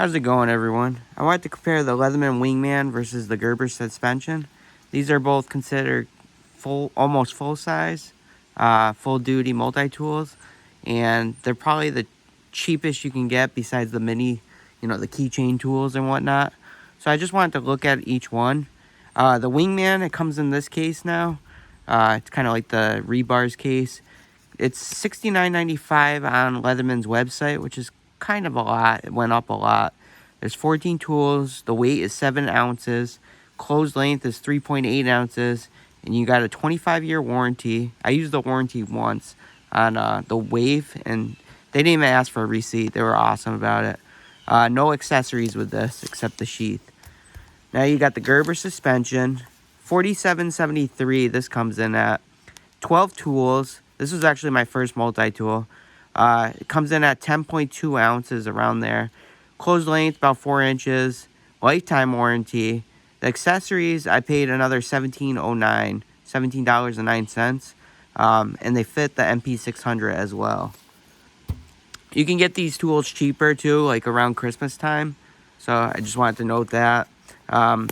How's it going, everyone? I wanted to compare the Leatherman Wingman versus the Gerber suspension. These are both considered almost full size, full duty multi-tools, and they're probably the cheapest you can get besides the mini, the keychain tools and whatnot. So I just wanted to look at each one. The Wingman, it comes in this case now. It's kind of like the Rebars case. It's $69.95 on Leatherman's website, which is kind of a lot. It went up a lot. There's 14 tools. The weight is 7 ounces. Closed length is 3.8 ounces. And you got a 25-year warranty. I used the warranty once on the Wave, and they didn't even ask for a receipt. They were awesome about it. No accessories with this except the sheath. Now you got the Gerber suspension. $47.73 this comes in at. 12 tools. This was actually my first multi-tool. It comes in at 10.2 ounces, around there. Closed length, about 4 inches. Lifetime warranty. The accessories, I paid another $17.09. And they fit the MP600 as well. You can get these tools cheaper, too, like around Christmas time. So I just wanted to note that. I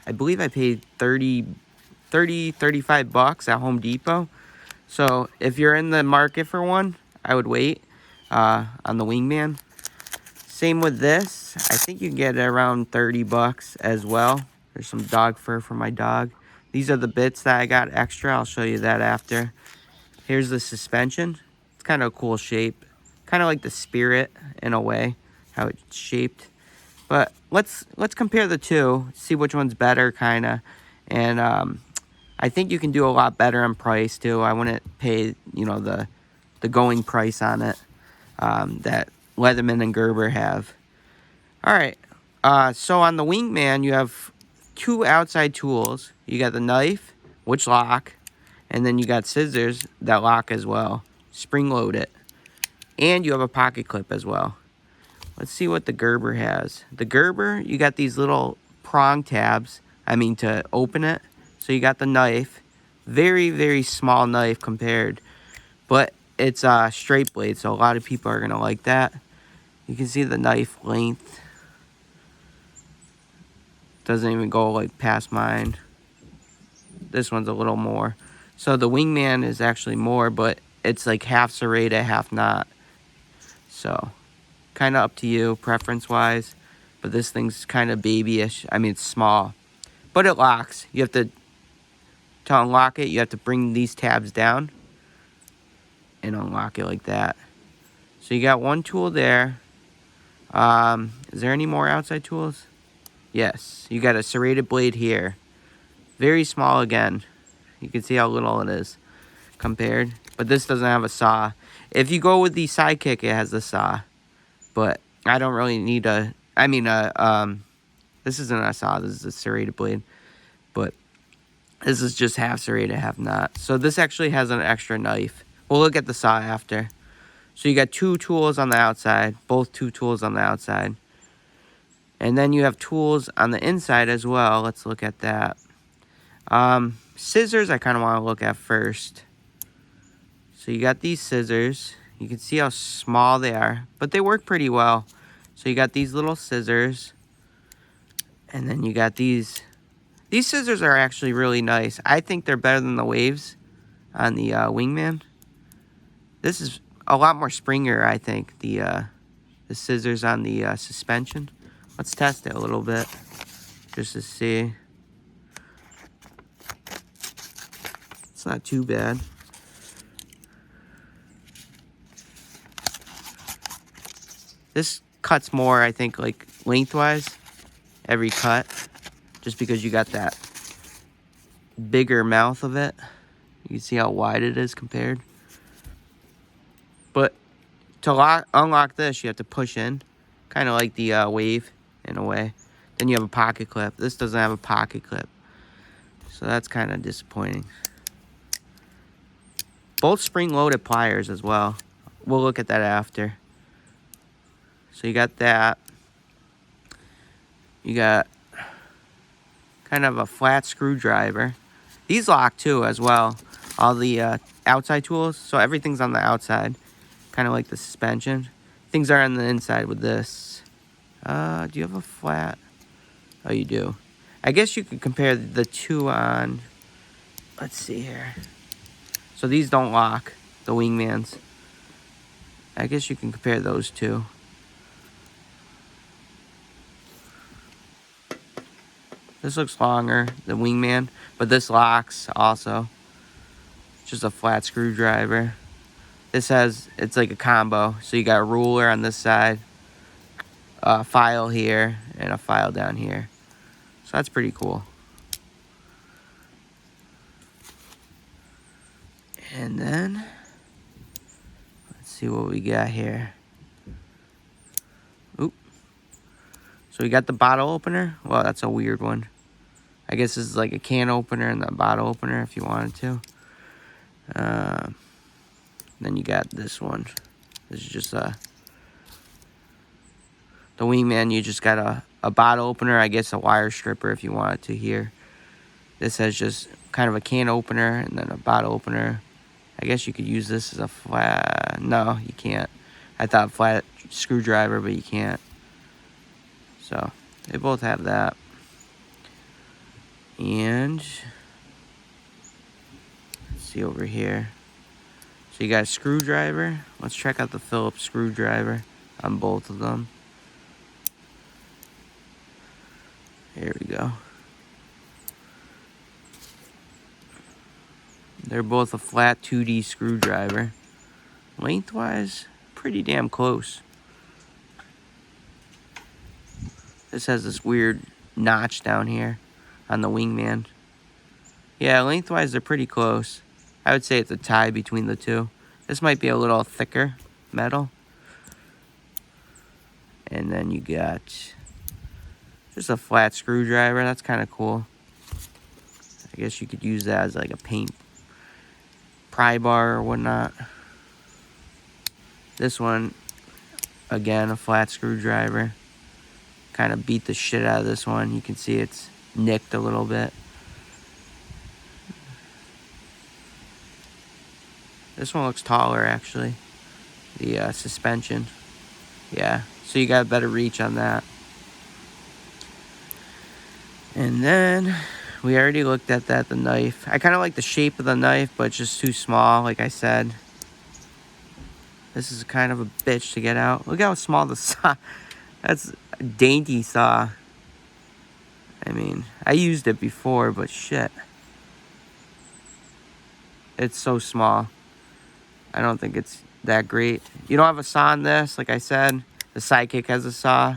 believe I paid $35 at Home Depot. So if you're in the market for one, I would wait on the Wingman. Same with this. I think you can get it around $30 as well. There's some dog fur for my dog. These are the bits that I got extra. I'll show you that after. Here's the suspension. It's kind of a cool shape. Kind of like the Spirit in a way, how it's shaped. But let's compare the two, see which one's better, kind of. And I think you can do a lot better on price, too. I wouldn't pay, the going price on it that Leatherman and Gerber have. All right. So on the Wingman, you have 2 outside tools. You got the knife, which lock, and then you got scissors that lock as well. Spring load it. And you have a pocket clip as well. Let's see what the Gerber has. The Gerber, you got these little prong tabs, to open it. So you got the knife. Very, very small knife compared. But it's a straight blade, so a lot of people are going to like that. You can see the knife length. Doesn't even go like past mine. This one's a little more. So the Wingman is actually more, but it's like half serrated, half not. So kind of up to you, preference-wise. But this thing's kind of babyish. It's small. But it locks. You have to unlock it, you have to bring these tabs down and unlock it like that. So you got one tool there. Is there any more outside tools? Yes. You got a serrated blade here. Very small again. You can see how little it is compared. But this doesn't have a saw. If you go with the Sidekick, it has the saw. But I don't really need this isn't a saw. This is a serrated blade. But this is just half serrated, half not. So this actually has an extra knife. We'll look at the saw after. So you got 2 tools on the outside. Both 2 tools on the outside. And then you have tools on the inside as well. Let's look at that. Scissors I kind of want to look at first. So you got these scissors. You can see how small they are. But they work pretty well. So you got these little scissors. And then you got these. These scissors are actually really nice. I think they're better than the Waves on the Wingman. This is a lot more springer, I think, the scissors on the suspension. Let's test it a little bit just to see. It's not too bad. This cuts more, I think, like lengthwise, every cut, just because you got that bigger mouth of it. You can see how wide it is compared. But to unlock this, you have to push in, kind of like the Wave in a way. Then you have a pocket clip. This doesn't have a pocket clip, so that's kind of disappointing. Both spring-loaded pliers as well. We'll look at that after. So you got that. You got kind of a flat screwdriver. These lock too as well. All the outside tools. So everything's on the outside. Kind of like the suspension. Things are on the inside with this. Do you have a flat? Oh, you do. I guess you could compare the two on, let's see here. So these don't lock, the Wingmans. I guess you can compare those two. This looks longer, the Wingman, but this locks also. It's just a flat screwdriver. This has, it's like a combo. So you got a ruler on this side, a file here, and a file down here. So that's pretty cool. And then, let's see what we got here. Oop. So we got the bottle opener. Well, that's a weird one. I guess this is like a can opener and the bottle opener if you wanted to. Then you got this one. This is just the Wingman. You just got a bottle opener. I guess a wire stripper if you wanted to here. This has just kind of a can opener and then a bottle opener. I guess you could use this as a flat. No, you can't. I thought flat screwdriver, but you can't. So they both have that. And let's see over here. So you got a screwdriver. Let's check out the Phillips screwdriver on both of them. Here we go. They're both a flat 2D screwdriver. Lengthwise, pretty damn close. This has this weird notch down here on the Wingman. Yeah, lengthwise they're pretty close. I would say it's a tie between the two. This might be a little thicker metal. And then you got just a flat screwdriver. That's kind of cool. I guess you could use that as like a paint pry bar or whatnot. This one, again, a flat screwdriver. Kind of beat the shit out of this one. You can see it's nicked a little bit. This one looks taller, actually. The suspension. Yeah, so you got better reach on that. And then, we already looked at that, the knife. I kind of like the shape of the knife, but it's just too small, like I said. This is kind of a bitch to get out. Look how small the saw. That's a dainty saw. I mean, I used it before, but shit. It's so small. I don't think it's that great. You don't have a saw on this, like I said. The Sidekick has a saw.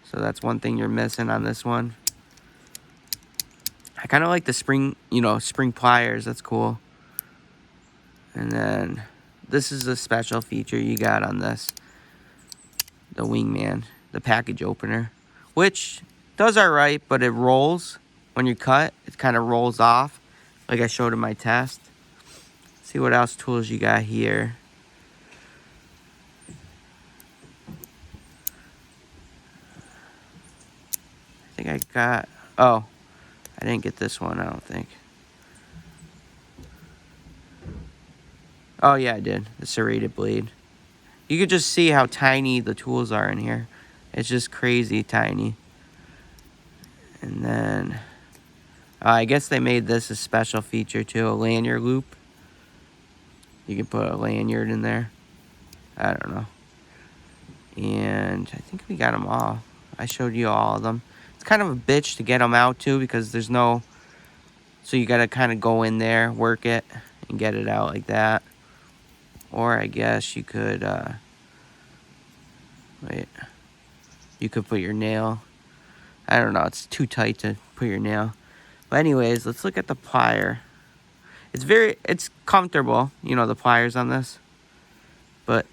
So that's one thing you're missing on this one. I kind of like the spring, spring pliers. That's cool. And then this is a special feature you got on this. The Wingman, the package opener. Which does alright, but it rolls. When you cut, it kind of rolls off. Like I showed in my test. See what else tools you got here. I think I got... Oh, I didn't get this one, I don't think. Oh, yeah, I did. The serrated blade. You could just see how tiny the tools are in here. It's just crazy tiny. And then... I guess they made this a special feature, too. A lanyard loop. You can put a lanyard in there. I don't know. And I think we got them all. I showed you all of them. It's kind of a bitch to get them out, too, because there's no... So you got to kind of go in there, work it, and get it out like that. Or I guess you could... wait. You could put your nail... I don't know. It's too tight to put your nail. But anyways, let's look at the plier. It's comfortable, the pliers on this. But,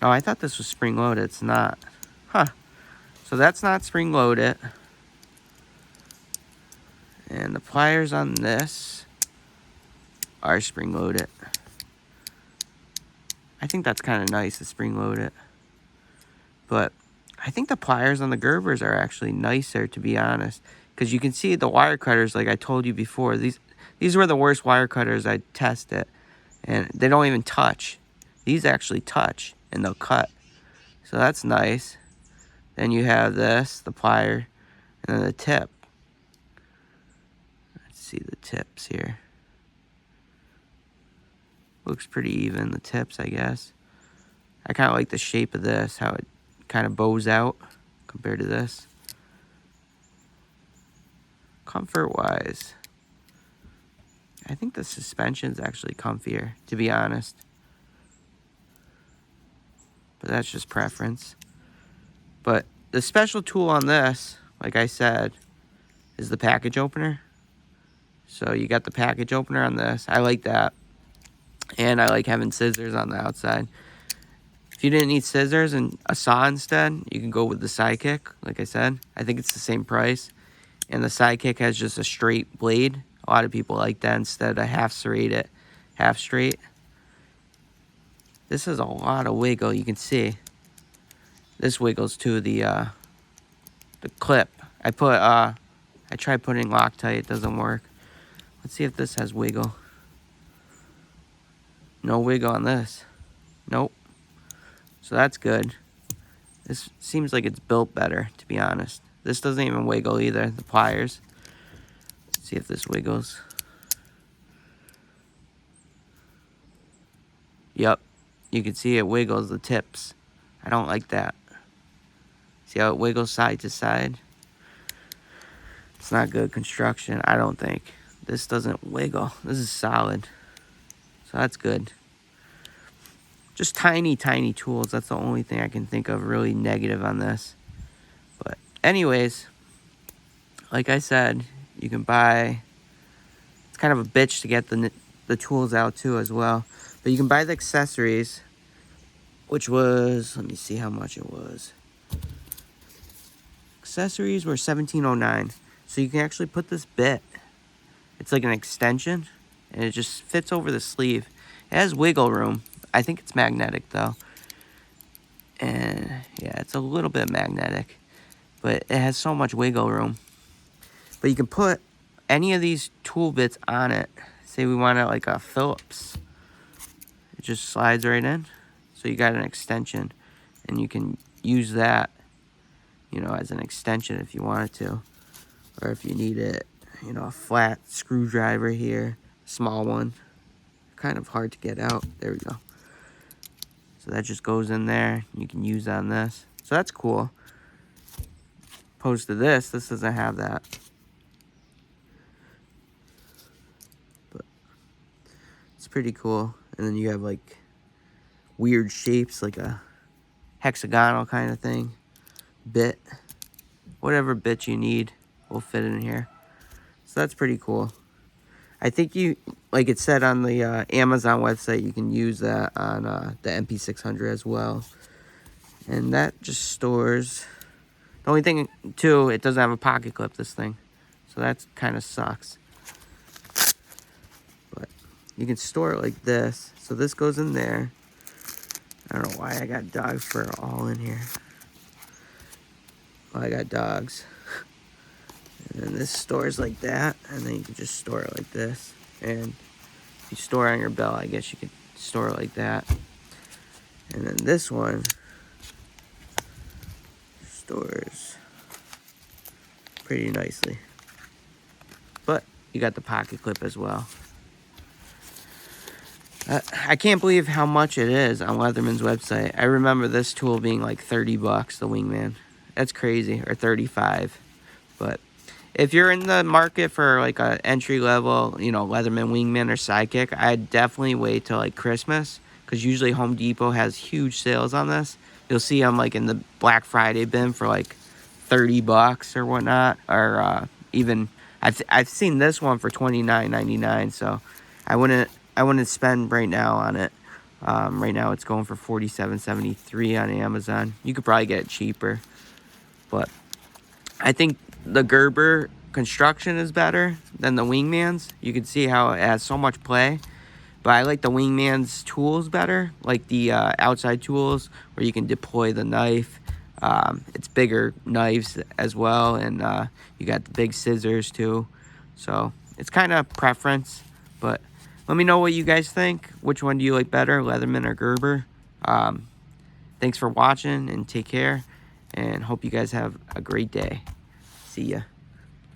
oh, I thought this was spring-loaded. It's not. Huh. So that's not spring-loaded. And the pliers on this are spring-loaded. I think that's kind of nice, the spring-loaded. But I think the pliers on the Gerbers are actually nicer, to be honest. Because you can see the wire cutters, like I told you before. These were the worst wire cutters I tested. And they don't even touch. These actually touch, and they'll cut. So that's nice. Then you have this, the plier, and then the tip. Let's see the tips here. Looks pretty even, the tips, I guess. I kind of like the shape of this, how it kind of bows out compared to this. Comfort-wise, I think the suspension's actually comfier, to be honest. But that's just preference. But the special tool on this, like I said, is the package opener. So you got the package opener on this. I like that. And I like having scissors on the outside. If you didn't need scissors and a saw instead, you can go with the Sidekick, like I said. I think it's the same price. And the Sidekick has just a straight blade. A lot of people like that instead of half serrated, half straight. This is a lot of wiggle, you can see. This wiggles too, the clip. I tried putting Loctite, it doesn't work. Let's see if this has wiggle. No wiggle on this. Nope. So that's good. This seems like it's built better, to be honest. This doesn't even wiggle either, the pliers. Let's see if this wiggles. Yep. You can see it wiggles the tips. I don't like that. See how it wiggles side to side? It's not good construction, I don't think. This doesn't wiggle. This is solid. So that's good. Just tiny, tiny tools. That's the only thing I can think of really negative on this. But anyways, like I said, you can buy... It's kind of a bitch to get the tools out too as well. But you can buy the accessories, which was... Let me see how much it was. Accessories were $17.09. So you can actually put this bit. It's like an extension, and it just fits over the sleeve. It has wiggle room. I think it's magnetic though. And yeah, it's a little bit magnetic, but it has so much wiggle room. But you can put any of these tool bits on it. Say we want it like a Phillips. It just slides right in. So you got an extension, and you can use that, you know, as an extension if you wanted to. Or if you need it, you know, a flat screwdriver here, small one. Kind of hard to get out. There we go. So that just goes in there. You can use on this. So that's cool. Opposed to this doesn't have that. But it's pretty cool. And then you have like weird shapes, like a hexagonal kind of thing. Bit. Whatever bit you need will fit in here. So that's pretty cool. I think you, like it said on the Amazon website, you can use that on the MP600 as well. And that just stores. The only thing, too, it doesn't have a pocket clip, this thing. So that kind of sucks. But you can store it like this. So this goes in there. I don't know why I got dog fur all in here. Well, I got dogs. And then this stores like that, and then you can just store it like this. And if you store it on your belt, I guess you could store it like that. And then this one stores pretty nicely. But you got the pocket clip as well. I can't believe how much it is on Leatherman's website. I remember this tool being like 30 bucks, the Wingman. That's crazy, or 35. But if you're in the market for like a entry level, you know, Leatherman, Wingman, or Sidekick, I'd definitely wait till like Christmas, because usually Home Depot has huge sales on this. You'll see them like in the Black Friday bin for like 30 bucks or whatnot, or even I've seen this one for $29.99. So I wouldn't spend right now on it. Right now it's going for $47.73 on Amazon. You could probably get it cheaper, but I think the Gerber construction is better than the Wingman's. You can see how it has so much play. But I like the Wingman's tools better, like the outside tools where you can deploy the knife. It's bigger knives as well, and you got the big scissors too. So it's kind of preference, but let me know what you guys think. Which one do you like better, Leatherman or Gerber? Thanks for watching, and take care. And hope you guys have a great day. See ya.